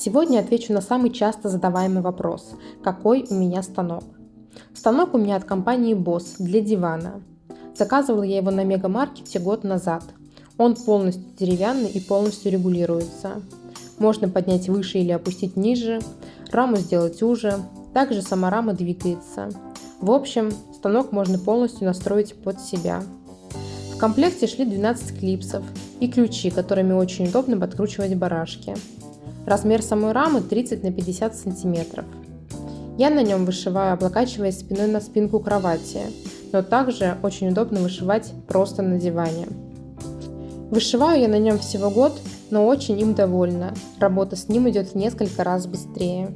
Сегодня отвечу на самый часто задаваемый вопрос: какой у меня станок? Станок у меня от компании Boss для дивана. Заказывала я его на Мегамаркете год назад. Он полностью деревянный и полностью регулируется. Можно поднять выше или опустить ниже, раму сделать уже, также сама рама двигается. В общем, станок можно полностью настроить под себя. В комплекте шли 12 клипсов и ключи, которыми очень удобно подкручивать барашки. Размер самой рамы 30 на 50 см. Я на нем вышиваю, облокачиваясь спиной на спинку кровати, но также очень удобно вышивать просто на диване. Вышиваю я на нем всего год, но очень им довольна. Работа с ним идет в несколько раз быстрее.